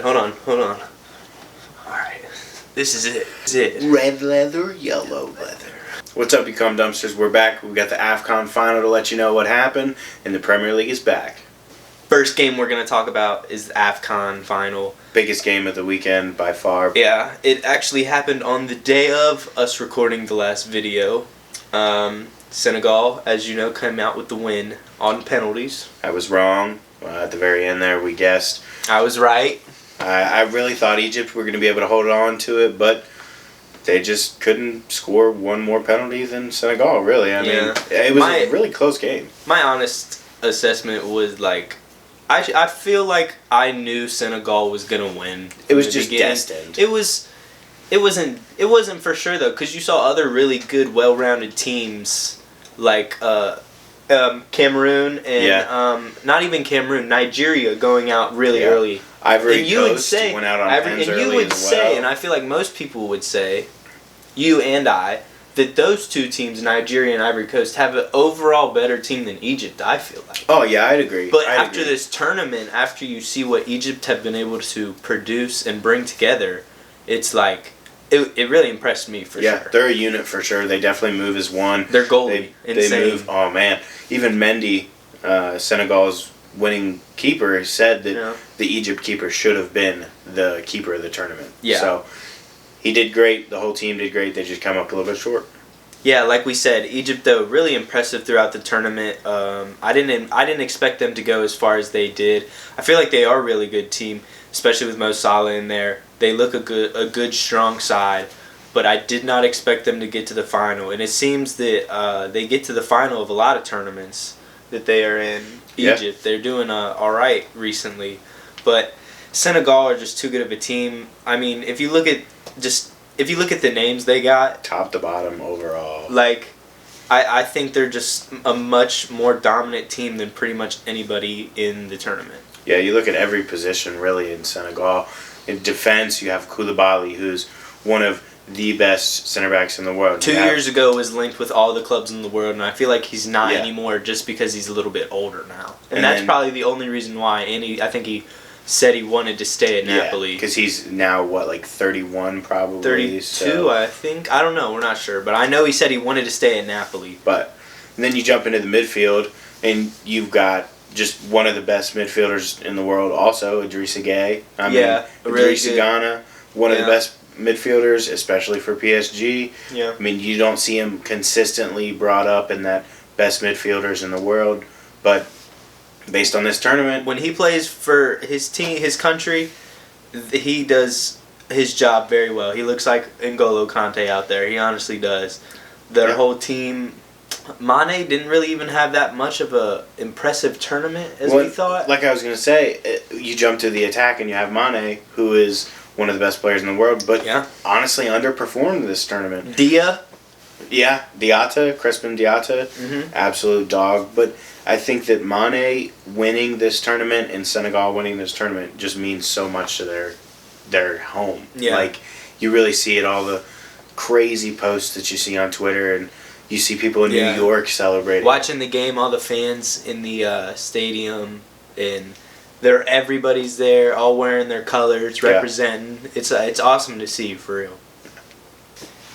Hold on. Alright. This is it. Red leather, yellow leather. What's up, you cum dumpsters? We're back. We got the AFCON final to let you know what happened, and the Premier League is back. First game we're going to talk about is the AFCON final. Biggest game of the weekend by far. Yeah, it actually happened on the day of us recording the last video. Senegal, as you know, came out with the win on penalties. I was wrong. At the very end there, we guessed. I was right. I really thought Egypt were going to be able to hold on to it, but they just couldn't score one more penalty than Senegal, really. I mean, it was a really close game. My honest assessment was like, I feel like I knew Senegal was going to win. It was just destined. It wasn't for sure, though, because you saw other really good, well-rounded teams like Cameroon and not even Cameroon, Nigeria going out really early. Ivory Coast went out on pens early as well. And I feel like most people would say, you and I, that those two teams, Nigeria and Ivory Coast, have an overall better team than Egypt, I feel like. Oh, yeah, I'd agree. But after this tournament, after you see what Egypt have been able to produce and bring together, it's like, it really impressed me for sure. Yeah, they're a unit for sure. They definitely move as one. Their goalie, insane. They move, oh man. Even Mendy, Senegal's winning keeper, said that the Egypt keeper should have been the keeper of the tournament. Yeah. So he did great. The whole team did great. They just come up a little bit short. Yeah, like we said, Egypt though really impressive throughout the tournament. I didn't expect them to go as far as they did. I feel like they are a really good team, especially with Mo Salah in there. They look a good strong side, but I did not expect them to get to the final. And it seems that they get to the final of a lot of tournaments that they are in. Egypt, they're doing all right recently, but Senegal are just too good of a team. I mean, if you look at the names they got, top to bottom overall, like I think they're just a much more dominant team than pretty much anybody in the tournament. Yeah, you look at every position really in Senegal. In defense, you have Koulibaly, who's one of the best center backs in the world. 2 years ago was linked with all the clubs in the world, and I feel like he's not anymore just because he's a little bit older now. And that's probably the only reason why. And I think he said he wanted to stay at Napoli. Because he's now, like 31 probably? 32, so. I think. I don't know. We're not sure. But I know he said he wanted to stay at Napoli. And then you jump into the midfield, and you've got just one of the best midfielders in the world also, Idrissa Gueye. Idrissa Gana, one of the best midfielders, especially for PSG. Yeah. I mean, you don't see him consistently brought up in that best midfielders in the world, but based on this tournament, when he plays for his team, his country, he does his job very well. He looks like N'Golo Kante out there. He honestly does. Their whole team. Mane didn't really even have that much of a impressive tournament as we thought. Like I was going to say, you jump to the attack and you have Mane, who is one of the best players in the world, but honestly underperformed this tournament. Crispin Diatta, absolute dog. But I think that Mane winning this tournament and Senegal winning this tournament just means so much to their home. Yeah. Like, you really see it, all the crazy posts that you see on Twitter, and you see people in New York celebrating. Watching the game, all the fans in the stadium, and everybody's there, all wearing their colors, representing. It's awesome to see, for real.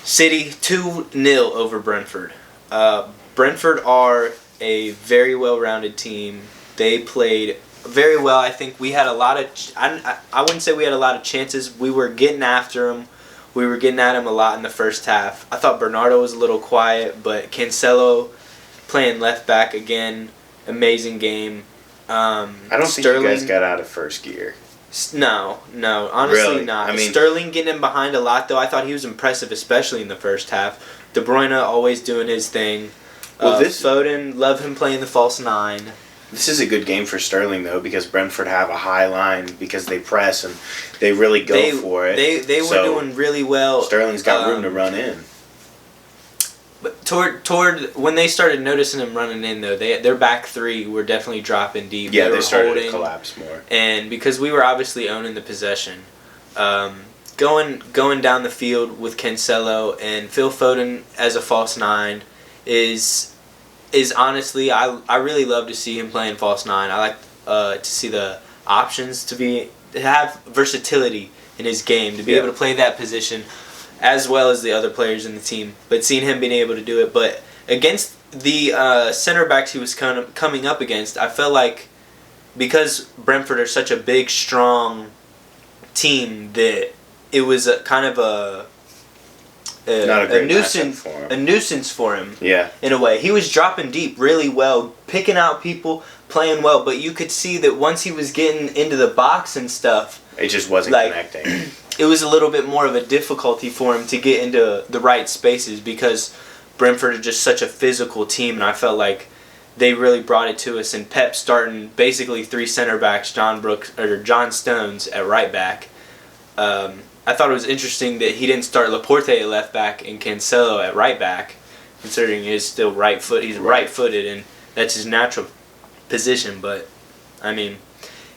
City 2-0 over Brentford. Brentford are a very well-rounded team. They played very well. I think we had a lot of... I wouldn't say we had a lot of chances. We were getting after them. We were getting at him a lot in the first half. I thought Bernardo was a little quiet, but Cancelo playing left back again, amazing game. I don't think you guys got out of first gear. No, honestly really? not. I mean, Sterling getting him behind a lot, though. I thought he was impressive, especially in the first half. De Bruyne always doing his thing. Foden, love him playing the false nine. This is a good game for Sterling, though, because Brentford have a high line because they press and they really go for it. They were doing really well. Sterling's got room to run in. But toward when they started noticing him running in, though, their back three were definitely dropping deep. Yeah, they started to collapse more. And because we were obviously owning the possession, going down the field with Cancelo and Phil Foden as a false nine is honestly, I really love to see him playing false nine. I like to see the options to be have versatility in his game to be able to play that position as well as the other players in the team. But seeing him being able to do it, but against the center backs he was coming up against, I felt like because Brentford are such a big, strong team that it was kind of a nuisance for him. Yeah. In a way, he was dropping deep really well, picking out people, playing well. But you could see that once he was getting into the box and stuff, it just wasn't connecting. It was a little bit more of a difficulty for him to get into the right spaces because Brentford are just such a physical team, and I felt like they really brought it to us. And Pep starting basically 3 center backs, John Stones at right back. I thought it was interesting that he didn't start Laporte at left back and Cancelo at right back, considering he is still right foot. He's right-footed, and that's his natural position. But I mean,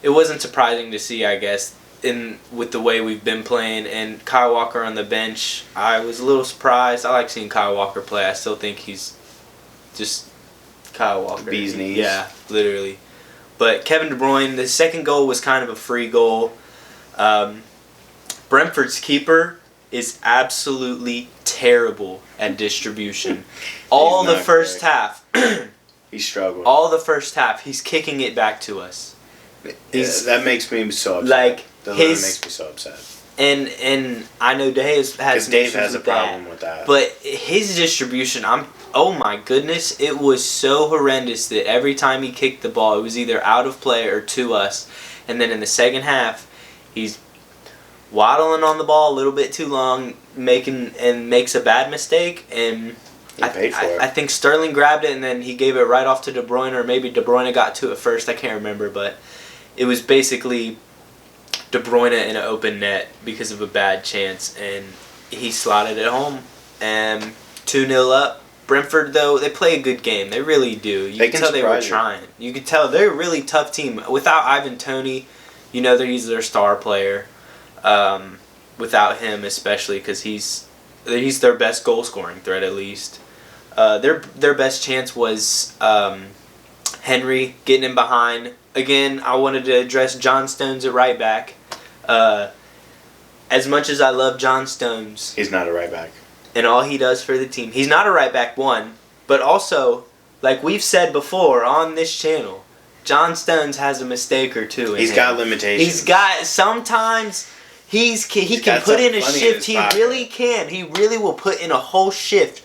it wasn't surprising to see, I guess, with the way we've been playing. And Kyle Walker on the bench, I was a little surprised. I like seeing Kyle Walker play. I still think he's just Kyle Walker. Bee's knees. Yeah, literally. But Kevin De Bruyne, the second goal was kind of a free goal. Brentford's keeper is absolutely terrible at distribution. All the first half. He struggled. All the first half, he's kicking it back to us. That makes me so upset. Like that makes me so upset. And I know Dave has some Dave issues has a with problem with that. But his distribution, oh my goodness, it was so horrendous that every time he kicked the ball, it was either out of play or to us. And then in the second half, he's waddling on the ball a little bit too long, makes a bad mistake, and he paid for it. I think Sterling grabbed it and then he gave it right off to De Bruyne, or maybe De Bruyne got to it first. I can't remember, but it was basically De Bruyne in an open net because of a bad chance, and he slotted it home. And 2-0 up. Brentford, though, they play a good game. They really do. You can tell they were trying. You could tell they're a really tough team. Without Ivan Toney, he's their star player. Without him, especially, because he's their best goal scoring threat at least. Their best chance was Henry getting in behind. Again, I wanted to address John Stones at right back. As much as I love John Stones, he's not a right back. And all he does for the team, he's not a right back, one, but also, like we've said before on this channel, John Stones has a mistake or two. He's got limitations. Sometimes he can put in a shift. He really can. He really will put in a whole shift,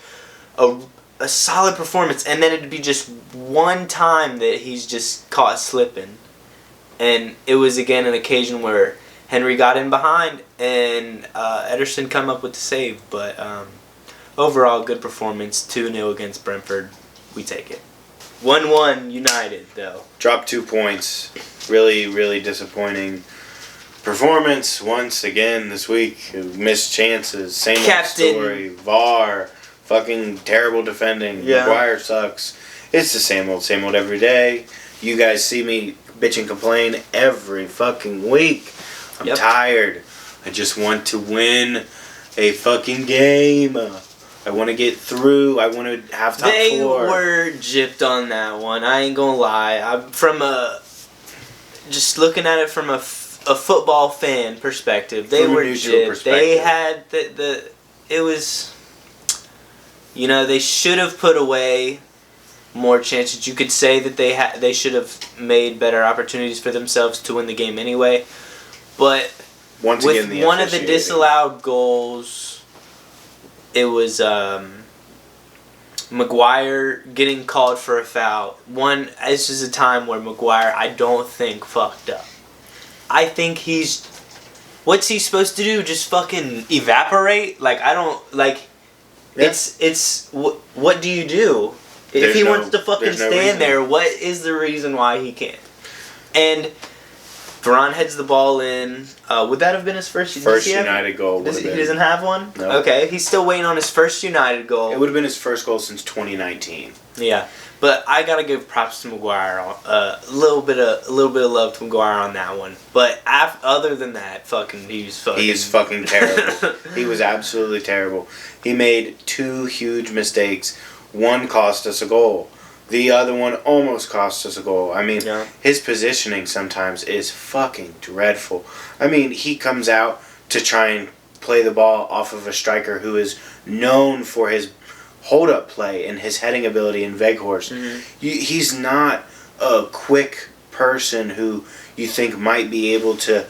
a solid performance, and then it'd be just one time that he's just caught slipping. And it was, again, an occasion where Henry got in behind and Ederson come up with the save. But overall, good performance. 2-0 against Brentford. We take it. 1-1 United, though. Dropped 2 points. Really, really disappointing performance once again this week. Missed chances. Same old story. VAR. Fucking terrible defending. Yeah. Maguire sucks. It's the same old every day. You guys see me bitch and complain every fucking week. I'm tired. I just want to win a fucking game. I want to get through. I want to have top 4. They were gypped on that one. I ain't gonna lie. Just looking at it from a football fan perspective, they were gypped. They had it was, they should have put away more chances. You could say that they should have made better opportunities for themselves to win the game anyway. But once with again, one of the disallowed goals, it was Maguire getting called for a foul. This is a time where Maguire, I don't think, fucked up. I think what's he supposed to do? Just fucking evaporate? Like, I don't, like, yeah. What do you do? If he wants to fucking stand there, what is the reason why he can't? And Varane heads the ball in. Would that have been his first United goal? He doesn't have one? No. Okay, he's still waiting on his first United goal. It would have been his first goal since 2019. Yeah, but I gotta give props to Maguire. A little bit of love to Maguire on that one. But other than that, he is fucking terrible. He was absolutely terrible. He made 2 huge mistakes. One cost us a goal. The other one almost cost us a goal. I mean, Yeah. his positioning sometimes is fucking dreadful. I mean, he comes out to try and play the ball off of a striker who is known for his hold-up play and his heading ability in Weghorst. Mm-hmm. He's not a quick person who you think might be able to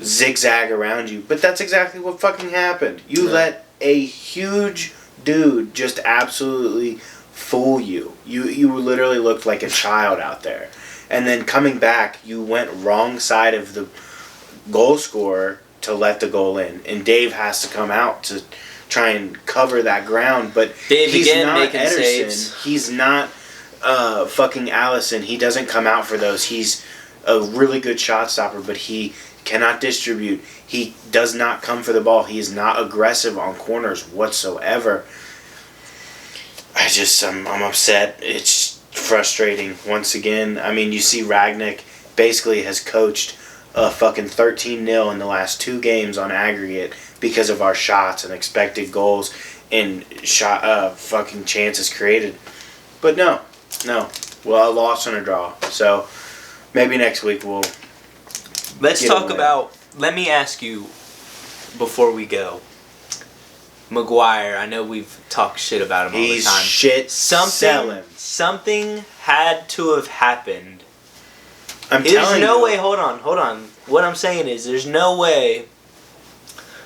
zigzag around you. But that's exactly what fucking happened. You let a huge dude just absolutely fool you. You literally looked like a child out there. And then coming back, you went wrong side of the goal scorer to let the goal in. And Dave has to come out to try and cover that ground. But Dave he's again not making Ederson. saves. He's not fucking Allison. He doesn't come out for those. He's a really good shot stopper, but he cannot distribute. He does not come for the ball. He is not aggressive on corners whatsoever. I'm upset. It's frustrating once again. I mean, you see Ragnick basically has coached a fucking 13-0 in the last 2 games on aggregate because of our shots and expected goals and fucking chances created. But no. Well, a loss and a draw. So maybe next week we'll. Let's talk about. Let me ask you before we go. Maguire, I know we've talked shit about him all the time. He's shit selling. Something had to have happened. There's no way. Hold on. What I'm saying is, there's no way.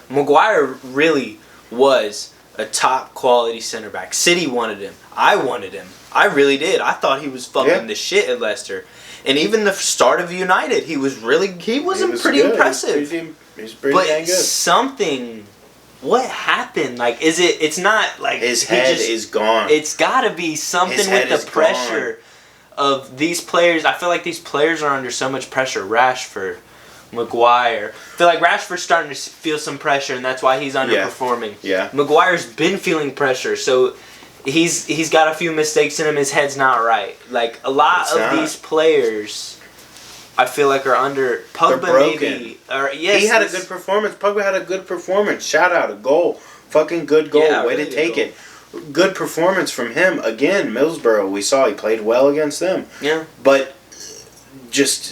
Maguire really was a top quality center back. City wanted him. I wanted him. I really did. I thought he was fucking the shit at Leicester. And even the start of United, he was pretty impressive. He's pretty dang good. What happened? Like, it's not like his head is gone. It's gotta be something with the pressure of these players. I feel like these players are under so much pressure. Rashford, Maguire. I feel like Rashford's starting to feel some pressure, and that's why he's underperforming. Yeah. Maguire's been feeling pressure, so he's got a few mistakes in him. His head's not right. Like, a lot of these players, I feel like, are under. Pogba maybe. He had a good performance. Pogba had a good performance. Shout out, a goal. Fucking good goal. Way to take it. Good performance from him. Again, Middlesbrough, we saw he played well against them. Yeah. But just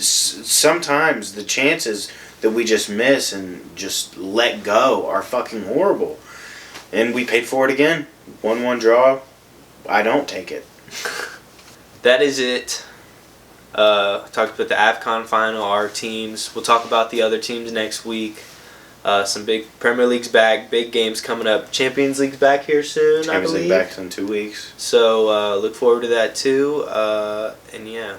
sometimes the chances that we just miss and just let go are fucking horrible. And we paid for it again. 1-1 draw. I don't take it. That is it. Talked about the AFCON final, our teams. We'll talk about the other teams next week. Some big Premier League's back, big games coming up. Champions League's back here soon, I believe. Champions League back in 2 weeks. So look forward to that too. And yeah.